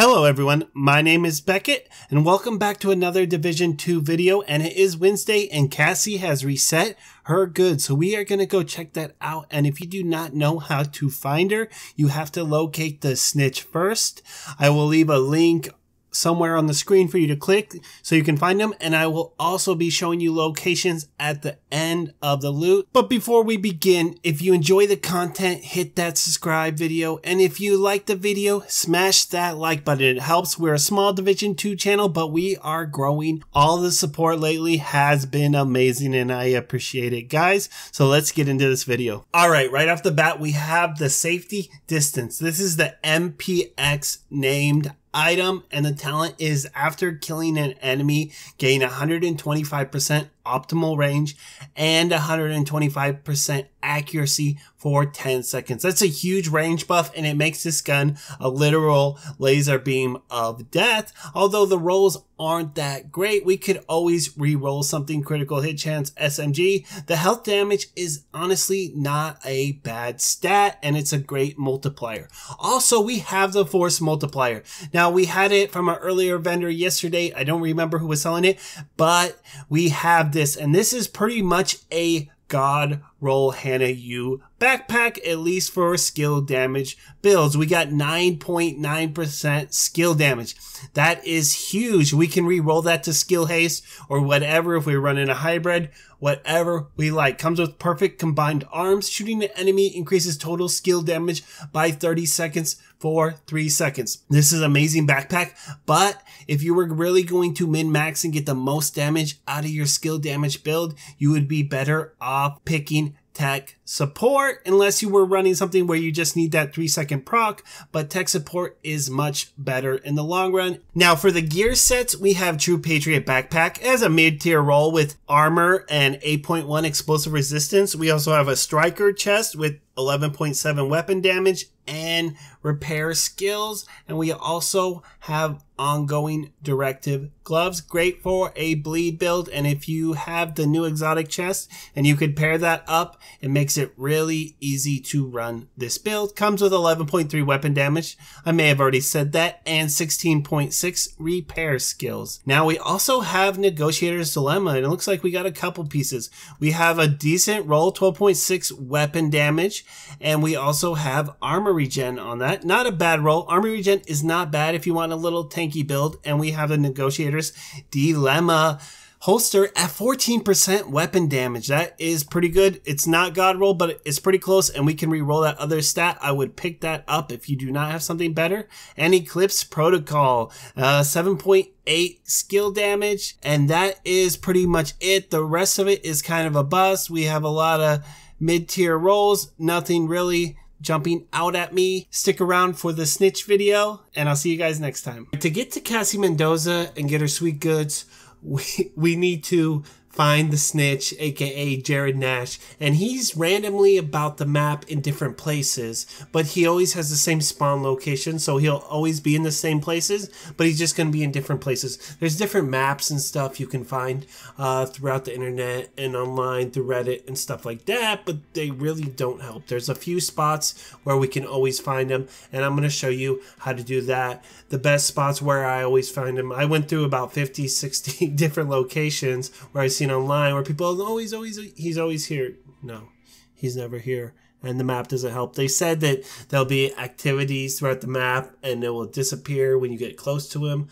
Hello everyone, my name is Beckett and welcome back to another Division 2 video, and it is Wednesday and Cassie has reset her goods, so we are going to go check that out. And if you do not know how to find her, you have to locate the snitch first. I will leave a link somewhere on the screen for you to click so you can find them, and I will also be showing you locations at the end of the loot. But before we begin, if you enjoy the content, hit that subscribe video, and if you like the video, smash that like button. It helps. We're a small Division 2 channel, but we are growing. All the support lately has been amazing and I appreciate it, guys. So let's get into this video. Alright, right off the bat we have the safety distance. This is the MPX named item, and the talent is after killing an enemy, gain 125% optimal range and 125% accuracy for 10 seconds. That's a huge range buff, and it makes this gun a literal laser beam of death. Although the rolls aren't that great, we could always re-roll something. Critical hit chance, SMG. The health damage is honestly not a bad stat, and it's a great multiplier. Also, we have the force multiplier. Now, we had it from an earlier vendor yesterday. I don't remember who was selling it, but we have this, and this is pretty much a God roll Hannah U backpack, at least for skill damage builds. We got 9.9% skill damage. That is huge. We can re-roll that to skill haste or whatever if we're running a hybrid, whatever we like. Comes with perfect combined arms. Shooting an enemy increases total skill damage by 30 seconds for 3 seconds. This is an amazing backpack, but if you were really going to min-max and get the most damage out of your skill damage build, you would be better off picking tech support, unless you were running something where you just need that 3-second proc, but tech support is much better in the long run. Now for the gear sets, we have True Patriot backpack as a mid-tier roll with armor and 8.1 explosive resistance. We also have a striker chest with 11.7 weapon damage and repair skills, and we also have ongoing directive gloves, great for a bleed build. And if you have the new exotic chest and you could pair that up, it makes it really easy to run this build. Comes with 11.3 weapon damage, I may have already said that, and 16.6 repair skills. Now we also have Negotiator's Dilemma, and it looks like we got a couple pieces. We have a decent roll, 12.6 weapon damage, and we also have armor regen on that. Not a bad roll. Armor regen is not bad if you want a little tanky build, and we have a Negotiator's Dilemma holster at 14% weapon damage. That is pretty good. It's not God roll, but it's pretty close, and we can re-roll that other stat. I would pick that up if you do not have something better. And Eclipse Protocol, 7.8 skill damage, and that is pretty much it. The rest of it is kind of a bust. We have a lot of mid-tier rolls, nothing really jumping out at me. Stick around for the snitch video, and I'll see you guys next time. To get to Cassie Mendoza and get her sweet goods, we need to find the snitch, aka Jared Nash, and he's randomly about the map in different places, but he always has the same spawn location, so he'll always be in the same places, but he's just going to be in different places. There's different maps and stuff you can find throughout the internet and online through Reddit and stuff like that, but they really don't help. There's a few spots where we can always find him, and I'm going to show you how to do that. The best spots where I always find him, I went through about 50, 60 different locations where I've seen online where people, oh, he's always here. No, he's never here, and the map doesn't help. They said that there'll be activities throughout the map and it will disappear when you get close to him,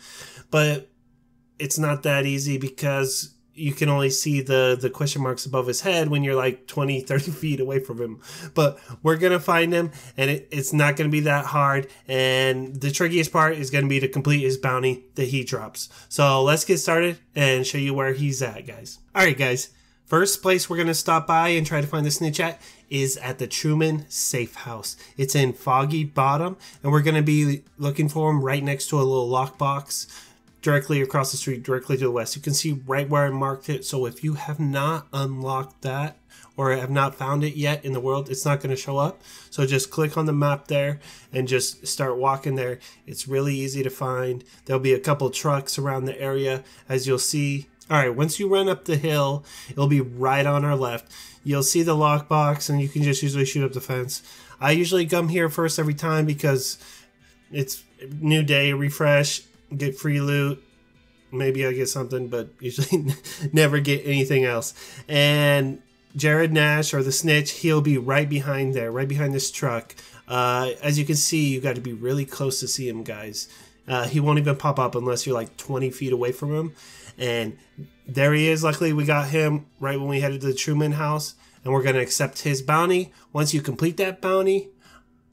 but it's not that easy because you can only see the question marks above his head when you're like 20, 30 feet away from him. But we're going to find him, and it's not going to be that hard. And the trickiest part is going to be to complete his bounty that he drops. So let's get started and show you where he's at, guys. All right, guys. First place we're going to stop by and try to find the snitch at is at the Truman safe house. It's in Foggy Bottom, and we're going to be looking for him right next to a little lockbox directly across the street, directly to the west. You can see right where I marked it. So if you have not unlocked that or have not found it yet in the world, it's not going to show up. So just click on the map there and just start walking there. It's really easy to find. There'll be a couple trucks around the area, as you'll see. All right, once you run up the hill, it'll be right on our left. You'll see the lockbox, and you can just usually shoot up the fence. I usually come here first every time because it's new day, refresh, get free loot. Maybe I get something, but usually never get anything else. And Jared Nash, or the Snitch, he'll be right behind there, right behind this truck. As you can see, you got to be really close to see him, guys. He won't even pop up unless you're like 20 feet away from him. And there he is. Luckily, we got him right when we headed to the Truman house. And we're going to accept his bounty. Once you complete that bounty,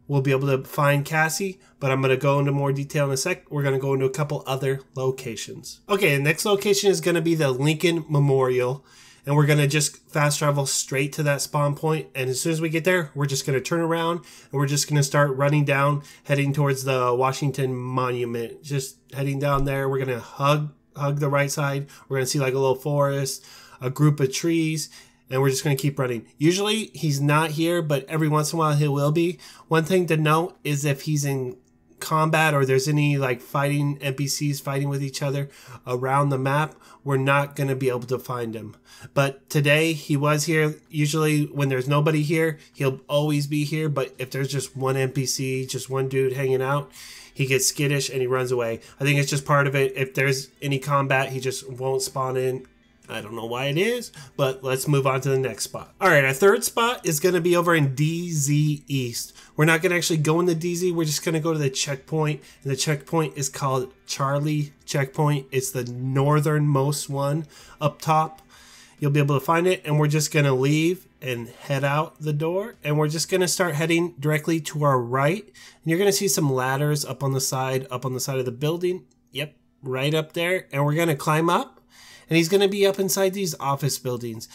we'll be able to find Cassie, but I'm going to go into more detail in a sec. We're going to go into a couple other locations. Okay, the next location is going to be the Lincoln Memorial, and we're going to just fast travel straight to that spawn point. And as soon as we get there, we're just going to turn around, and we're just going to start running down, heading towards the Washington Monument. Just heading down there, we're going to hug the right side. We're going to see like a little forest, a group of trees, and we're just going to keep running. Usually he's not here, but every once in a while he will be. One thing to note is if he's in combat or there's any like fighting NPCs fighting with each other around the map, we're not going to be able to find him. But today he was here. Usually when there's nobody here, he'll always be here. But if there's just one NPC, just one dude hanging out, he gets skittish and he runs away. I think it's just part of it. If there's any combat, he just won't spawn in. I don't know why it is, but let's move on to the next spot. All right, our third spot is going to be over in DZ East. We're not going to actually go into DZ. We're just going to go to the checkpoint, and the checkpoint is called Charlie Checkpoint. It's the northernmost one up top. You'll be able to find it, and we're just going to leave and head out the door, and we're just going to start heading directly to our right, and you're going to see some ladders up on the side of the building. Yep, right up there, and we're going to climb up. And he's going to be up inside these office buildings.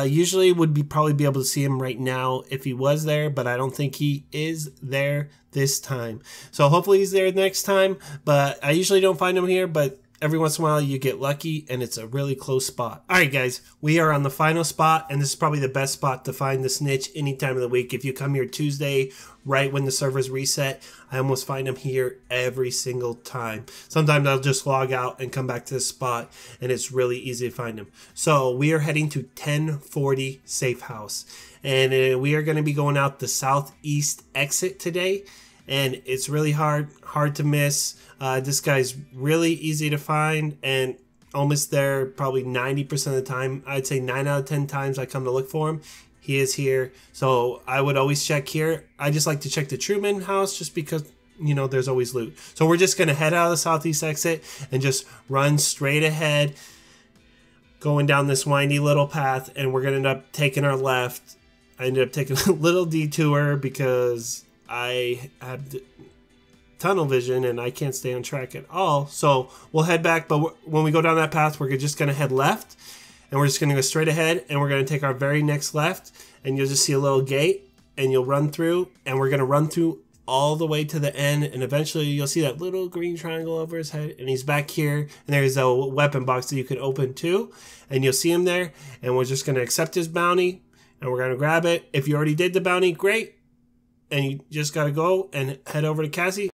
Usually would probably be able to see him right now if he was there, but I don't think he is there this time. So hopefully he's there next time, but I usually don't find him here, but every once in a while you get lucky and it's a really close spot. All right, guys, we are on the final spot, and this is probably the best spot to find the Snitch any time of the week. If you come here Tuesday, right when the servers reset, I almost find him here every single time. Sometimes I'll just log out and come back to this spot, and it's really easy to find him. So we are heading to 1040 Safe House, and we are going to be going out the southeast exit today. And it's really hard to miss. This guy's really easy to find and almost there probably 90% of the time. I'd say 9 out of 10 times I come to look for him, he is here. So I would always check here. I just like to check the Truman house just because, you know, there's always loot. So we're just going to head out of the southeast exit and just run straight ahead, going down this windy little path, and we're going to end up taking our left. I ended up taking a little detour because I had tunnel vision and I can't stay on track at all. So we'll head back, but when we go down that path, we're just going to head left, and we're just going to go straight ahead, and we're going to take our very next left, and you'll just see a little gate, and you'll run through, and we're going to run through all the way to the end, and eventually you'll see that little green triangle over his head, and he's back here, and there's a weapon box that you can open too, and you'll see him there, and we're just going to accept his bounty, and we're going to grab it. If you already did the bounty, great. And you just got to go and head over to Cassie.